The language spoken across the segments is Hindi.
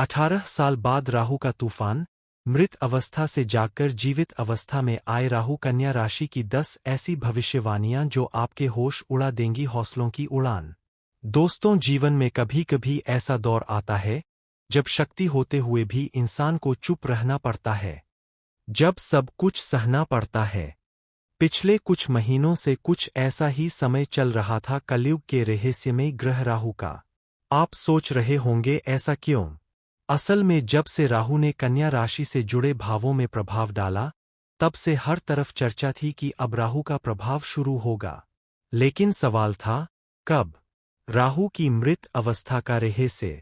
18 साल बाद राहु का तूफान। मृत अवस्था से जागकर जीवित अवस्था में आए राहु कन्या राशि की 10 ऐसी भविष्यवाणियां जो आपके होश उड़ा देंगी, हौसलों की उड़ान। दोस्तों, जीवन में कभी कभी ऐसा दौर आता है जब शक्ति होते हुए भी इंसान को चुप रहना पड़ता है, जब सब कुछ सहना पड़ता है। पिछले कुछ महीनों से कुछ ऐसा ही समय चल रहा था कलयुग के रहस्यमय ग्रह राहु का। आप सोच रहे होंगे ऐसा क्यों? असल में जब से राहु ने कन्या राशि से जुड़े भावों में प्रभाव डाला, तब से हर तरफ चर्चा थी कि अब राहु का प्रभाव शुरू होगा। लेकिन सवाल था, कब? राहु की मृत अवस्था का रहस्य।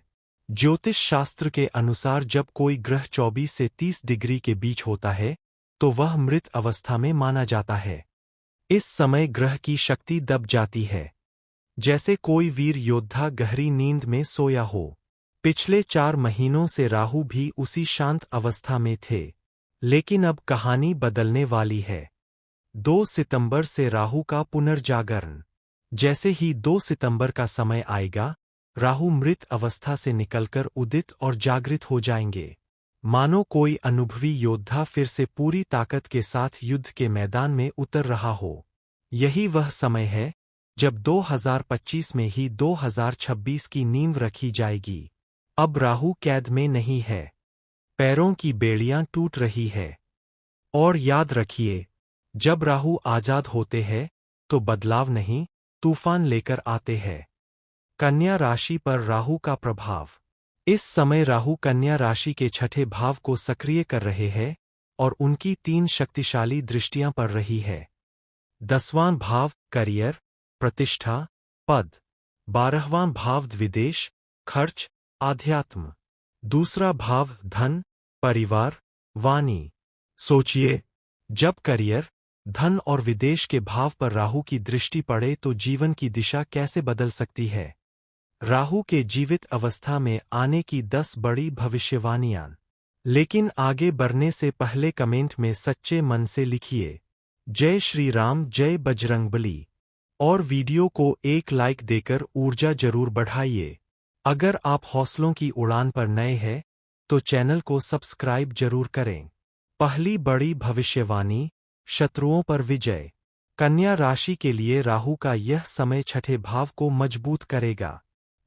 ज्योतिष शास्त्र के अनुसार जब कोई ग्रह 24 से 30 डिग्री के बीच होता है तो वह मृत अवस्था में माना जाता है। इस समय ग्रह की शक्ति दब जाती है, जैसे कोई वीर योद्धा गहरी नींद में सोया हो। पिछले 4 महीनों से राहु भी उसी शांत अवस्था में थे, लेकिन अब कहानी बदलने वाली है। 2 सितंबर से राहु का पुनर्जागरण। जैसे ही 2 सितंबर का समय आएगा, राहु मृत अवस्था से निकलकर उदित और जागृत हो जाएंगे। मानो कोई अनुभवी योद्धा फिर से पूरी ताकत के साथ युद्ध के मैदान में उतर रहा हो। यही वह समय है जब 2025 में ही 2026 की नींव रखी जाएगी। अब राहु कैद में नहीं है, पैरों की बेड़ियां टूट रही है। और याद रखिए, जब राहु आजाद होते हैं तो बदलाव नहीं, तूफान लेकर आते हैं। कन्या राशि पर राहु का प्रभाव। इस समय राहु कन्या राशि के 6ठे भाव को सक्रिय कर रहे हैं और उनकी 3 शक्तिशाली दृष्टियां पड़ रही है। 10वां भाव करियर, प्रतिष्ठा, पद। 12वां भाव विदेश, खर्च, आध्यात्म। दूसरा भाव धन, परिवार, वाणी। सोचिए, जब करियर, धन और विदेश के भाव पर राहु की दृष्टि पड़े तो जीवन की दिशा कैसे बदल सकती है। राहु के जीवित अवस्था में आने की 10 बड़ी भविष्यवाणियां। लेकिन आगे बढ़ने से पहले कमेंट में सच्चे मन से लिखिए, जय श्री राम, जय बजरंगबली। और वीडियो को एक लाइक देकर ऊर्जा जरूर बढ़ाइए। अगर आप हौसलों की उड़ान पर नए हैं तो चैनल को सब्सक्राइब जरूर करें। पहली बड़ी भविष्यवाणी, शत्रुओं पर विजय। कन्या राशि के लिए राहु का यह समय 6ठे भाव को मजबूत करेगा।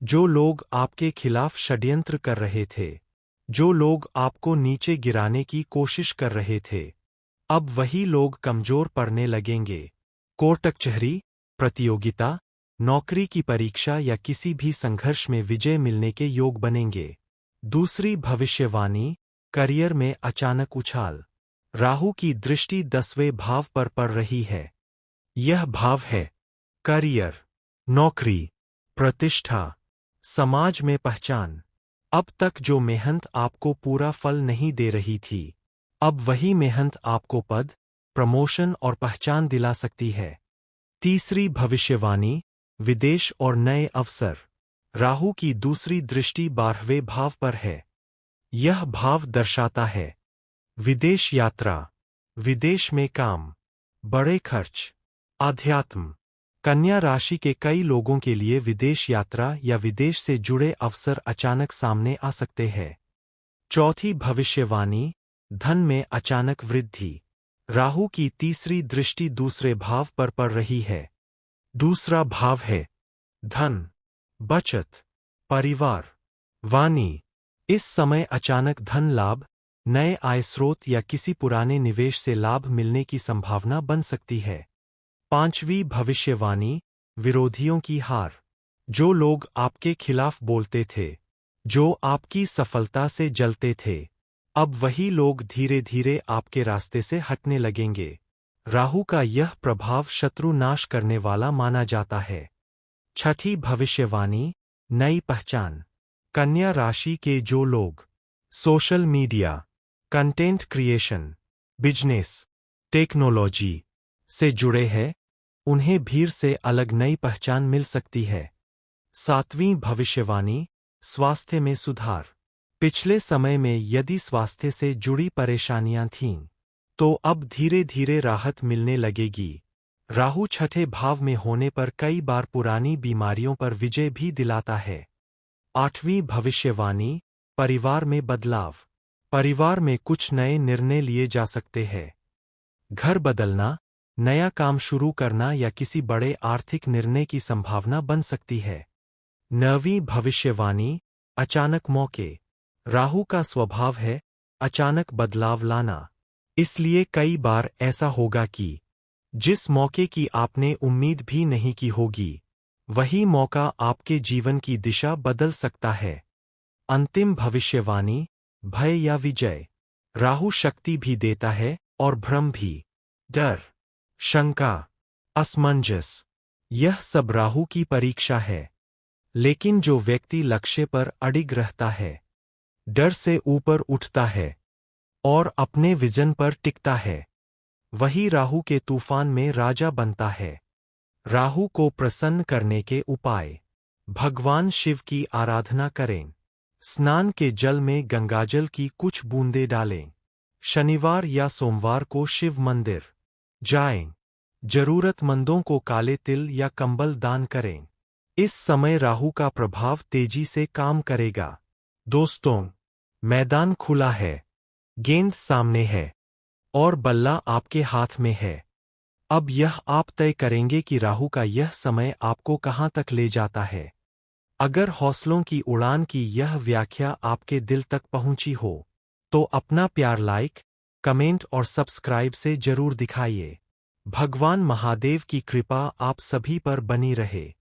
जो लोग आपके खिलाफ षड्यंत्र कर रहे थे, जो लोग आपको नीचे गिराने की कोशिश कर रहे थे, अब वही लोग कमजोर पड़ने लगेंगे। कोर्ट कचहरी, प्रतियोगिता, नौकरी की परीक्षा या किसी भी संघर्ष में विजय मिलने के योग बनेंगे। दूसरी भविष्यवाणी, करियर में अचानक उछाल। राहु की दृष्टि 10वें भाव पर पड़ रही है। यह भाव है करियर, नौकरी, प्रतिष्ठा, समाज में पहचान। अब तक जो मेहनत आपको पूरा फल नहीं दे रही थी, अब वही मेहनत आपको पद, प्रमोशन और पहचान दिला सकती है। तीसरी भविष्यवाणी, विदेश और नए अवसर। राहु की दूसरी दृष्टि 12वें भाव पर है। यह भाव दर्शाता है विदेश यात्रा, विदेश में काम, बड़े खर्च, आध्यात्म। कन्या राशि के कई लोगों के लिए विदेश यात्रा या विदेश से जुड़े अवसर अचानक सामने आ सकते हैं। चौथी भविष्यवाणी, धन में अचानक वृद्धि। राहु की तीसरी दृष्टि दूसरे भाव पर पड़ रही है। दूसरा भाव है धन, बचत, परिवार, वाणी। इस समय अचानक धन लाभ, नए आय स्रोत या किसी पुराने निवेश से लाभ मिलने की संभावना बन सकती है। पांचवी भविष्यवाणी, विरोधियों की हार। जो लोग आपके खिलाफ बोलते थे, जो आपकी सफलता से जलते थे, अब वही लोग धीरे धीरे आपके रास्ते से हटने लगेंगे। राहु का यह प्रभाव शत्रु नाश करने वाला माना जाता है। छठी भविष्यवाणी, नई पहचान। कन्या राशि के जो लोग social media, content creation, business, technology से जुड़े हैं, उन्हें भीड़ से अलग नई पहचान मिल सकती है। सातवीं भविष्यवाणी, स्वास्थ्य में सुधार। पिछले समय में यदि स्वास्थ्य से जुड़ी परेशानियां थीं, तो अब धीरे धीरे राहत मिलने लगेगी। राहु 6ठे भाव में होने पर कई बार पुरानी बीमारियों पर विजय भी दिलाता है। आठवीं भविष्यवाणी, परिवार में बदलाव। परिवार में कुछ नए निर्णय लिए जा सकते हैं। घर बदलना, नया काम शुरू करना या किसी बड़े आर्थिक निर्णय की संभावना बन सकती है। 9वीं भविष्यवाणी, अचानक मौके। राहु का स्वभाव है अचानक बदलाव लाना। इसलिए कई बार ऐसा होगा कि जिस मौके की आपने उम्मीद भी नहीं की होगी, वही मौका आपके जीवन की दिशा बदल सकता है। अंतिम भविष्यवाणी, भय या विजय। राहु शक्ति भी देता है और भ्रम भी। डर, शंका, असमंजस, यह सब राहु की परीक्षा है। लेकिन जो व्यक्ति लक्ष्य पर अडिग रहता है, डर से ऊपर उठता है और अपने विजन पर टिकता है, वही राहु के तूफान में राजा बनता है। राहु को प्रसन्न करने के उपाय। भगवान शिव की आराधना करें। स्नान के जल में गंगाजल की कुछ बूंदें डालें। शनिवार या सोमवार को शिव मंदिर जाएं। जरूरतमंदों को काले तिल या कंबल दान करें। इस समय राहु का प्रभाव तेजी से काम करेगा। दोस्तों, मैदान खुला है, गेंद सामने है और बल्ला आपके हाथ में है। अब यह आप तय करेंगे कि राहु का यह समय आपको कहां तक ले जाता है। अगर हौसलों की उड़ान की यह व्याख्या आपके दिल तक पहुंची हो, तो अपना प्यार लाइक, कमेंट और सब्सक्राइब से जरूर दिखाइए। भगवान महादेव की कृपा आप सभी पर बनी रहे।